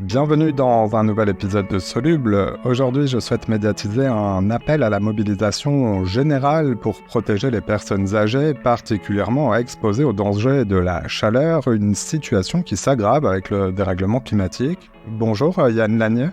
Bienvenue dans un nouvel épisode de Soluble. Aujourd'hui, je souhaite médiatiser un appel à la mobilisation générale pour protéger les personnes âgées, particulièrement exposées aux dangers de la chaleur, une situation qui s'aggrave avec le dérèglement climatique. Bonjour Yann Lanier.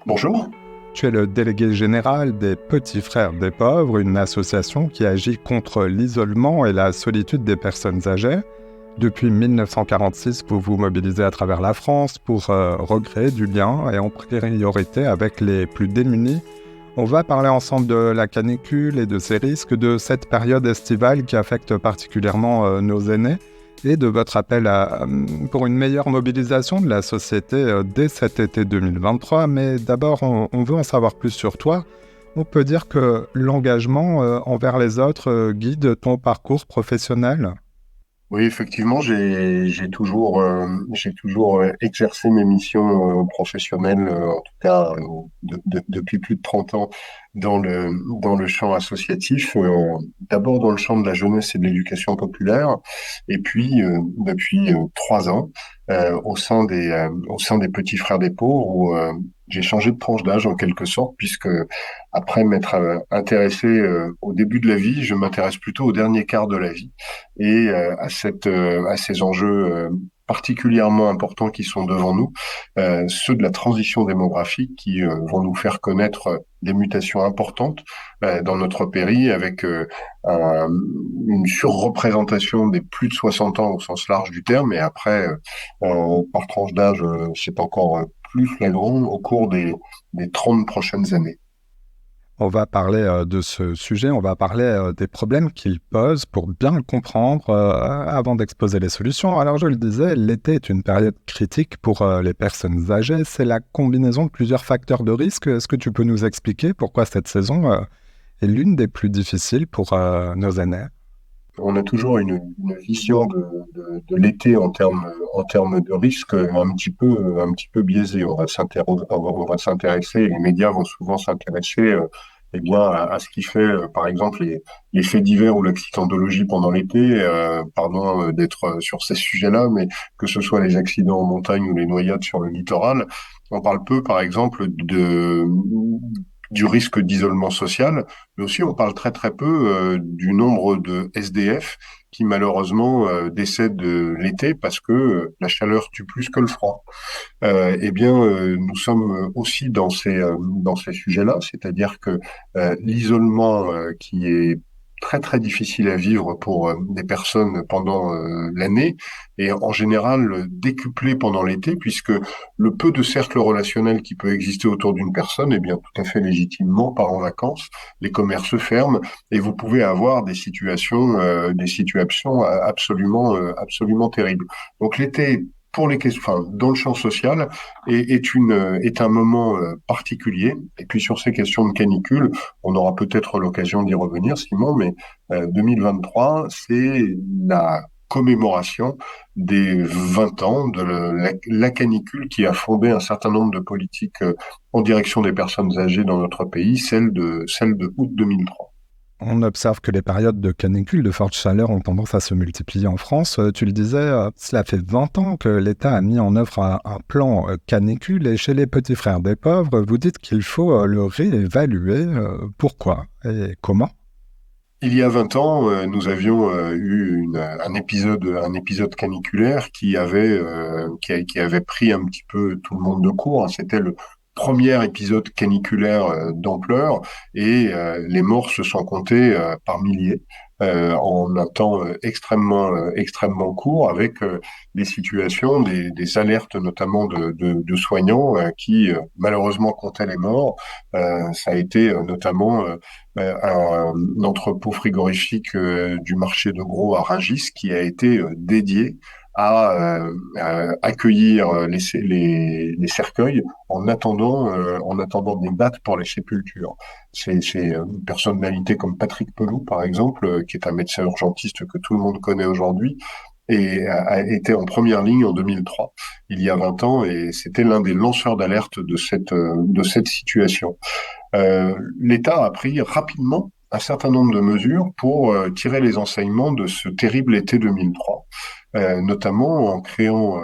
Bonjour. Tu es le délégué général des Petits Frères des Pauvres, une association qui agit contre l'isolement et la solitude des personnes âgées. Depuis 1946, vous vous mobilisez à travers la France pour recréer du lien et en priorité avec les plus démunis. On va parler ensemble de la canicule et de ses risques, de cette période estivale qui affecte particulièrement nos aînés et de votre appel pour une meilleure mobilisation de la société dès cet été 2023. Mais d'abord, on veut en savoir plus sur toi. On peut dire que l'engagement envers les autres guide ton parcours professionnel. Oui, effectivement, j'ai toujours exercé mes missions professionnelles, en tout cas depuis plus de 30 ans, dans le champ associatif, d'abord dans le champ de la jeunesse et de l'éducation populaire, et puis depuis 3 ans au sein des Petits Frères des Pauvres, où j'ai changé de tranche d'âge en quelque sorte, puisque après m'être intéressé au début de la vie, je m'intéresse plutôt au dernier quart de la vie et à ces enjeux particulièrement importants qui sont devant nous, ceux de la transition démographique qui vont nous faire connaître des mutations importantes dans notre pays avec une surreprésentation des plus de 60 ans au sens large du terme, et après, par tranche d'âge, c'est encore plus flagrant au cours des 30 prochaines années. On va parler de ce sujet, on va parler des problèmes qu'il pose pour bien le comprendre avant d'exposer les solutions. Alors je le disais, l'été est une période critique pour les personnes âgées. C'est la combinaison de plusieurs facteurs de risque. Est-ce que tu peux nous expliquer pourquoi cette saison est l'une des plus difficiles pour nos aînés? On a toujours une vision de l'été en termes de risque un petit peu biaisée. On va s'intéresser, les médias vont souvent s'intéresser eh bien, à ce qui fait, par exemple, les faits divers ou l'accidentologie pendant l'été. Pardon d'être sur ces sujets-là, mais que ce soit les accidents en montagne ou les noyades sur le littoral, on parle peu, par exemple, du risque d'isolement social, mais aussi on parle très très peu du nombre de SDF qui malheureusement décèdent l'été parce que la chaleur tue plus que le froid. Nous sommes aussi dans ces sujets-là, c'est-à-dire que l'isolement qui est très très difficile à vivre pour des personnes pendant l'année est en général décuplé pendant l'été, puisque le peu de cercle relationnel qui peut exister autour d'une personne, eh bien tout à fait légitimement part en vacances, les commerces ferment et vous pouvez avoir des situations absolument terribles. Donc l'été, pour les questions, enfin, dans le champ social, est un moment particulier. Et puis sur ces questions de canicule, on aura peut-être l'occasion d'y revenir, Simon, mais 2023, c'est la commémoration des 20 ans de la canicule qui a fondé un certain nombre de politiques en direction des personnes âgées dans notre pays, celle de août 2003. On observe que les périodes de canicule, de forte chaleur ont tendance à se multiplier en France. Tu le disais, cela fait 20 ans que l'État a mis en œuvre un plan canicule et chez les petits frères des pauvres, vous dites qu'il faut le réévaluer. Pourquoi et comment? Il y a 20 ans, nous avions eu un épisode caniculaire qui avait pris un petit peu tout le monde de court. C'était le premier épisode caniculaire d'ampleur et les morts se sont comptés par milliers en un temps extrêmement court, avec des situations, des alertes notamment de soignants qui malheureusement comptaient les morts. Ça a été notamment un entrepôt frigorifique du marché de gros à Rungis qui a été dédié à accueillir les cercueils en attendant des dates pour les sépultures. C'est une personnalité comme Patrick Pelou, par exemple, qui est un médecin urgentiste que tout le monde connaît aujourd'hui, et a été en première ligne en 2003, il y a 20 ans, et c'était l'un des lanceurs d'alerte de cette situation. L'État a pris rapidement un certain nombre de mesures pour tirer les enseignements de ce terrible été 2003, notamment en créant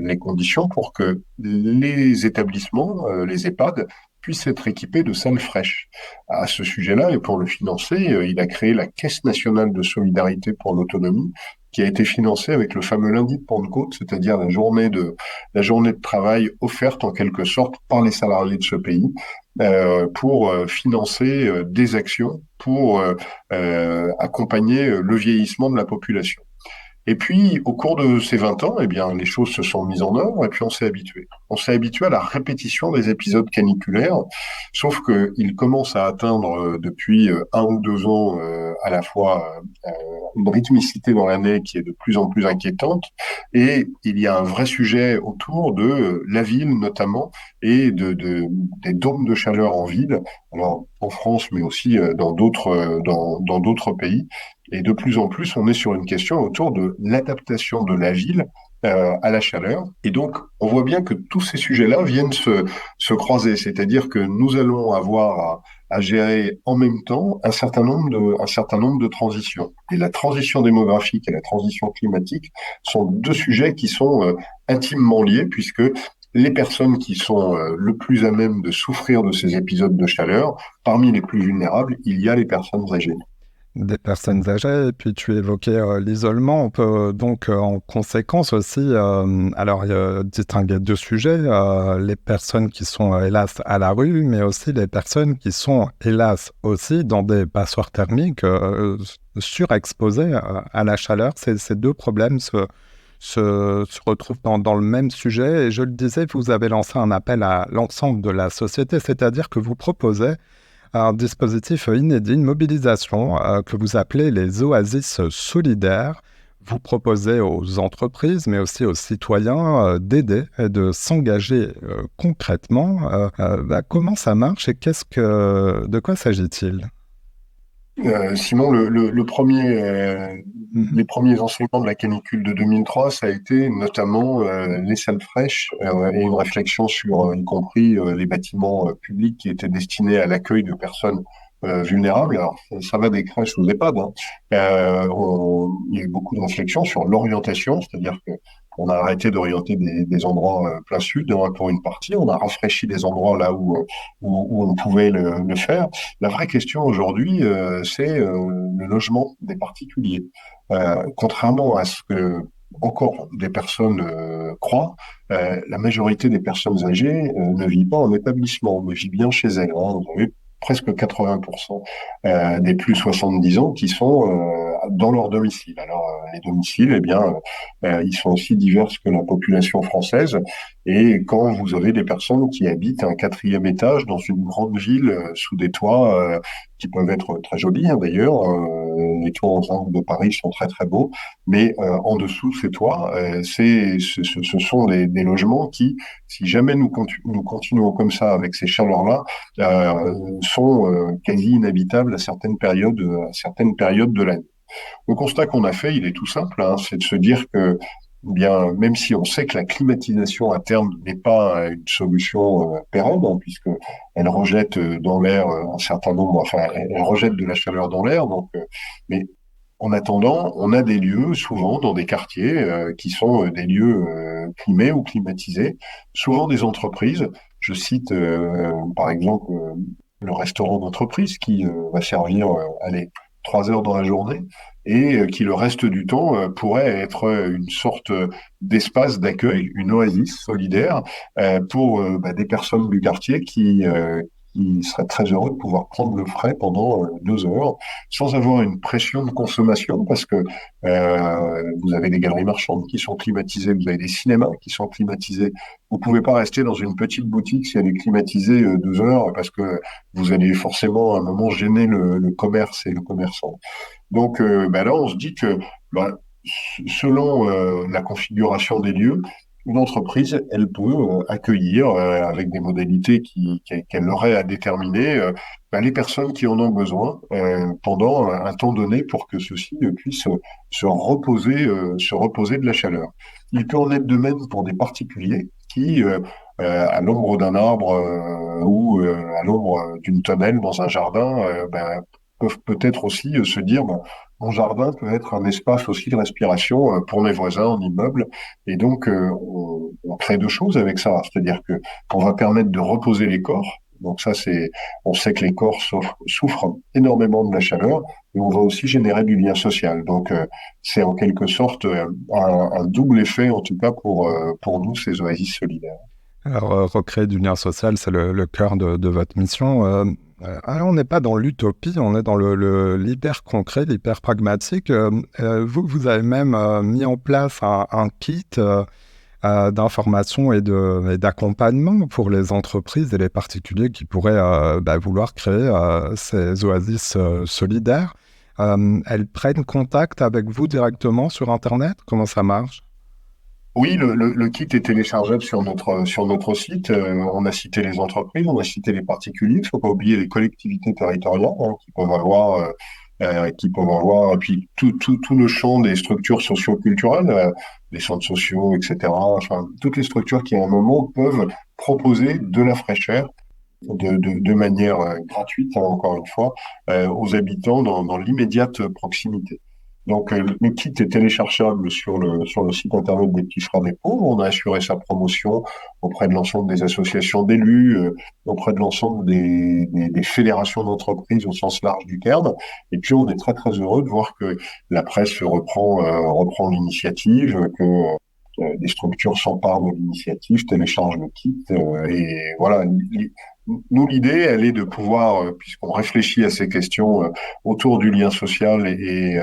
les conditions pour que les établissements, les EHPAD, puissent être équipés de salles fraîches. À ce sujet-là, et pour le financer, il a créé la Caisse nationale de solidarité pour l'autonomie, qui a été financée avec le fameux lundi de Pentecôte, c'est-à-dire la journée de travail offerte en quelque sorte par les salariés de ce pays, pour financer des actions pour accompagner le vieillissement de la population. Et puis, au cours de ces 20 ans, eh bien, les choses se sont mises en œuvre et puis on s'est habitué. On s'est habitué à la répétition des épisodes caniculaires, sauf qu'ils commencent à atteindre depuis 1 ou 2 ans à la fois une rythmicité dans l'année qui est de plus en plus inquiétante, et il y a un vrai sujet autour de la ville notamment et des dômes de chaleur en ville, alors en France mais aussi dans d'autres pays. Et de plus en plus, on est sur une question autour de l'adaptation de la ville à la chaleur. Et donc, on voit bien que tous ces sujets-là viennent se croiser. C'est-à-dire que nous allons avoir à gérer en même temps un certain nombre de transitions. Et la transition démographique et la transition climatique sont deux sujets qui sont intimement liés, puisque les personnes qui sont le plus à même de souffrir de ces épisodes de chaleur, parmi les plus vulnérables, il y a les personnes âgées. Des personnes âgées, et puis tu évoquais l'isolement. On peut donc en conséquence aussi, distinguer deux sujets, les personnes qui sont hélas à la rue, mais aussi les personnes qui sont hélas aussi dans des passoires thermiques surexposées à la chaleur. Ces deux problèmes se retrouvent dans le même sujet, et je le disais, vous avez lancé un appel à l'ensemble de la société, c'est-à-dire que vous proposez un dispositif inédit, une mobilisation que vous appelez les oasis solidaires. Vous proposez aux entreprises, mais aussi aux citoyens, d'aider et de s'engager concrètement. Comment ça marche et de quoi s'agit-il? Simon, Mhm. les premiers enseignements de la canicule de 2003, ça a été notamment les salles fraîches et une réflexion sur, y compris, les bâtiments publics qui étaient destinés à l'accueil de personnes vulnérables. Alors, ça va des crèches aux EHPAD, hein. Il y a eu beaucoup de réflexions sur l'orientation, c'est-à-dire que on a arrêté d'orienter des endroits plein sud, hein, pour une partie. On a rafraîchi des endroits là où on pouvait le faire. La vraie question aujourd'hui, c'est le logement des particuliers. Contrairement à ce que encore des personnes croient, la majorité des personnes âgées ne vit pas en établissement, mais vit bien chez elles, hein. Vous avez presque 80% des plus de 70 ans qui sont dans leur domicile. Alors, les domiciles, eh bien, ils sont aussi divers que la population française. Et quand vous avez des personnes qui habitent un quatrième étage dans une grande ville sous des toits qui peuvent être très jolis, hein, d'ailleurs, les toits en angle de Paris sont très très beaux, mais en dessous de ces toits, ce sont des logements qui, si jamais nous continuons comme ça avec ces chaleurs-là, sont quasi inhabitables à certaines périodes de l'année. Le constat qu'on a fait, il est tout simple, hein, c'est de se dire que, bien, même si on sait que la climatisation à terme n'est pas une solution pérenne, hein, puisque elle rejette dans l'air un certain nombre, enfin, elle rejette de la chaleur dans l'air, donc, mais en attendant, on a des lieux, souvent dans des quartiers, qui sont des lieux climés ou climatisés, souvent des entreprises. Je cite par exemple le restaurant d'entreprise qui va servir, allez, 3 heures dans la journée et qui le reste du temps pourrait être une sorte d'espace d'accueil, une oasis solidaire pour des personnes du quartier qui seraient très heureux de pouvoir prendre le frais pendant 2 heures sans avoir une pression de consommation parce que vous avez des galeries marchandes qui sont climatisées, vous avez des cinémas qui sont climatisés. Vous pouvez pas rester dans une petite boutique si elle est climatisée 2 heures parce que vous allez forcément à un moment gêner le commerce et le commerçant. Donc là, on se dit que bah, selon la configuration des lieux, une entreprise, elle peut accueillir avec des modalités qu'elle aurait à déterminer les personnes qui en ont besoin pendant un temps donné pour que ceux-ci puissent se reposer de la chaleur. Il peut en être de même pour des particuliers qui, à l'ombre d'un arbre ou à l'ombre d'une tonnelle dans un jardin, peuvent peut-être aussi se dire, bah, mon jardin peut être un espace aussi de respiration pour mes voisins en immeuble. Et donc, on crée deux choses avec ça. C'est-à-dire que on va permettre de reposer les corps. Donc ça, on sait que les corps souffrent énormément de la chaleur, et on va aussi générer du lien social. Donc, c'est en quelque sorte un double effet, en tout cas pour nous, ces oasis solidaires. Alors, recréer du lien social, c'est le cœur de votre mission. Alors, on n'est pas dans l'utopie, on est dans l'hyper concret, l'hyper pragmatique. Vous avez même mis en place un kit d'information et d'accompagnement pour les entreprises et les particuliers qui pourraient vouloir créer ces oasis solidaires. Elles prennent contact avec vous directement sur Internet? Comment ça marche? Oui, le kit est téléchargeable sur notre site. On a cité les entreprises, on a cité les particuliers. Il ne faut pas oublier les collectivités territoriales qui peuvent avoir, et puis tout le champ des structures socio-culturelles, les centres sociaux, etc. Enfin, toutes les structures qui, à un moment, peuvent proposer de la fraîcheur de manière gratuite, hein, encore une fois, aux habitants dans l'immédiate proximité. Donc, le kit est téléchargeable sur le site internet des Petits Frères des Pauvres. On a assuré sa promotion auprès de l'ensemble des associations d'élus, auprès de l'ensemble des fédérations d'entreprises au sens large du terme. Et puis, on est très, très heureux de voir que la presse reprend l'initiative, que des structures s'emparent de l'initiative, téléchargent le kit. Et voilà, nous, l'idée, elle est de pouvoir, puisqu'on réfléchit à ces questions autour du lien social et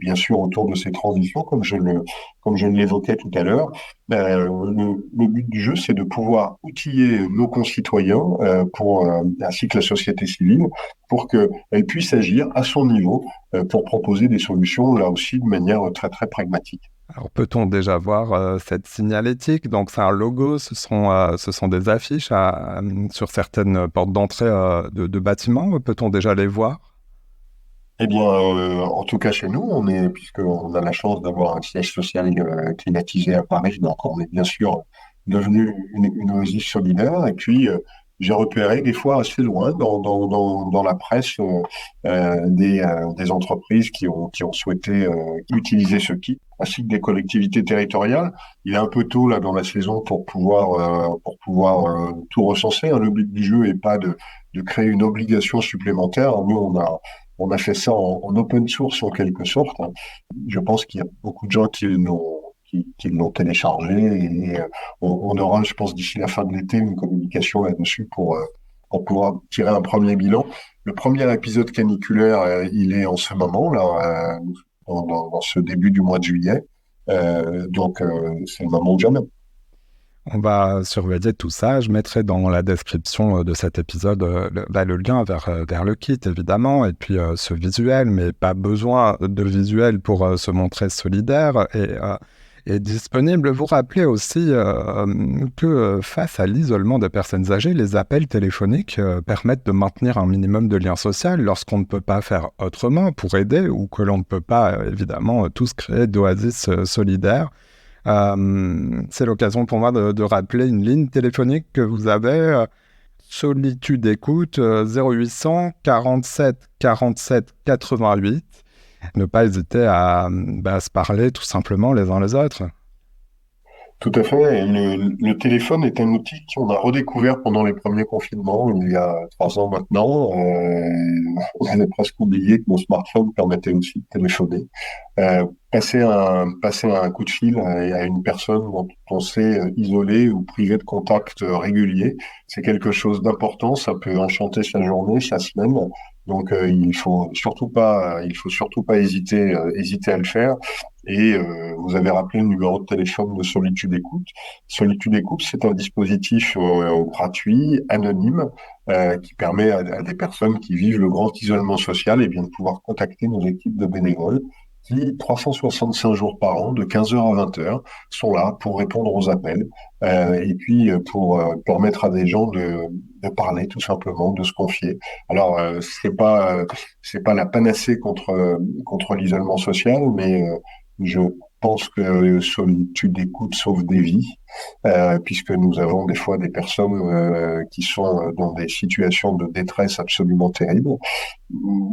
bien sûr autour de ces transitions, comme je l'évoquais tout à l'heure, le but du jeu, c'est de pouvoir outiller nos concitoyens ainsi que la société civile pour qu'elle puisse agir à son niveau pour proposer des solutions, là aussi, de manière très, très pragmatique. Alors, peut-on déjà voir cette signalétique? Donc, c'est un logo, ce sont des affiches sur certaines portes d'entrée de bâtiments. Peut-on déjà les voir? Eh bien, en tout cas chez nous, puisqu'on a la chance d'avoir un siège social climatisé à Paris, donc on est bien sûr devenu une oasis solidaire. Et puis, j'ai repéré des fois assez loin dans la presse des entreprises qui ont souhaité utiliser ce kit, ainsi que des collectivités territoriales. Il est un peu tôt là dans la saison pour pouvoir tout recenser, hein. Le but du jeu est pas de créer une obligation supplémentaire. Nous, on a fait ça en open source en quelque sorte, hein. Je pense qu'il y a beaucoup de gens qui l'ont téléchargé et on aura, je pense, d'ici la fin de l'été, une communication là-dessus pour pouvoir tirer un premier bilan. Le premier épisode caniculaire, il est en ce moment, là, dans ce début du mois de juillet. Donc, c'est le moment ou jamais. On va surveiller tout ça. Je mettrai dans la description de cet épisode le lien vers le kit, évidemment, et puis ce visuel, mais pas besoin de visuel pour se montrer solidaire et disponible. Vous rappelez aussi que face à l'isolement des personnes âgées, les appels téléphoniques permettent de maintenir un minimum de lien social lorsqu'on ne peut pas faire autrement pour aider ou que l'on ne peut pas, évidemment, tous créer d'oasis solidaires. C'est l'occasion pour moi de rappeler une ligne téléphonique que vous avez, Solitude Écoute, 0800 47 47 88. Ne pas hésiter à se parler tout simplement les uns les autres. Tout à fait. Et le téléphone est un outil qu'on a redécouvert pendant les premiers confinements, il y a 3 ans maintenant. On avait presque oublié que mon smartphone permettait aussi de téléphoner. Passer un coup de fil à une personne dont on sait isolée ou privée de contact régulier, c'est quelque chose d'important. Ça peut enchanter sa journée, sa semaine. Donc, il faut surtout pas hésiter à le faire. Et vous avez rappelé le numéro de téléphone de Solitude Écoute. Solitude Écoute, c'est un dispositif gratuit, anonyme, qui permet à des personnes qui vivent le grand isolement social et bien de pouvoir contacter nos équipes de bénévoles qui, 365 jours par an, de 15 heures à 20 heures, sont là pour répondre aux appels et puis pour permettre à des gens de parler tout simplement, de se confier. Alors, c'est pas la panacée contre l'isolement social, mais pense que solitude d'écoute sauve des vies, puisque nous avons des fois des personnes qui sont dans des situations de détresse absolument terribles.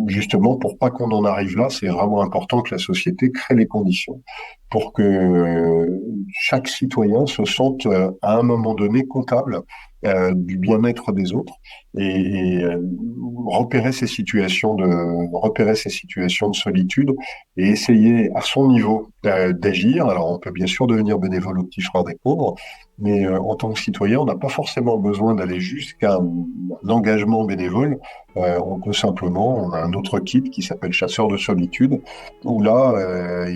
Justement, pour pas qu'on en arrive là, c'est vraiment important que la société crée les conditions pour que chaque citoyen se sente à un moment donné comptable du bien-être des autres et repérer ces situations de solitude et essayer à son niveau d'agir. Alors, on peut bien sûr devenir bénévole au Petit Frère des Pauvres, mais en tant que citoyen, on n'a pas forcément besoin d'aller jusqu'à un engagement bénévole. On peut simplement, on a un autre kit qui s'appelle Chasseur de solitude, où là,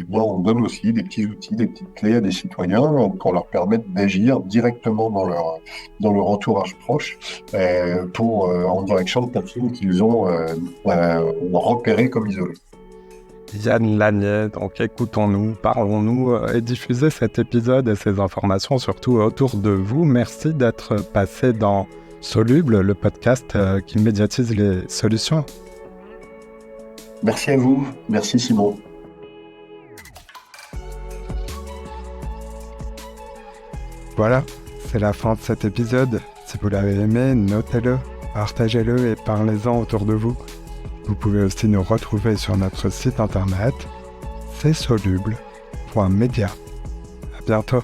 on donne aussi des petits outils, des petites clés à des citoyens pour leur permettre d'agir directement dans leur entourage proche en direction de personnes qu'ils ont repérées comme isolées. Yann Lanier, donc écoutons-nous, parlons-nous et diffusez cet épisode et ces informations surtout autour de vous. Merci d'être passé dans Soluble, le podcast qui médiatise les solutions. Merci à vous, merci Simon. Voilà, c'est la fin de cet épisode. Si vous l'avez aimé, notez-le, partagez-le et parlez-en autour de vous. Vous pouvez aussi nous retrouver sur notre site internet csoluble.media. À bientôt.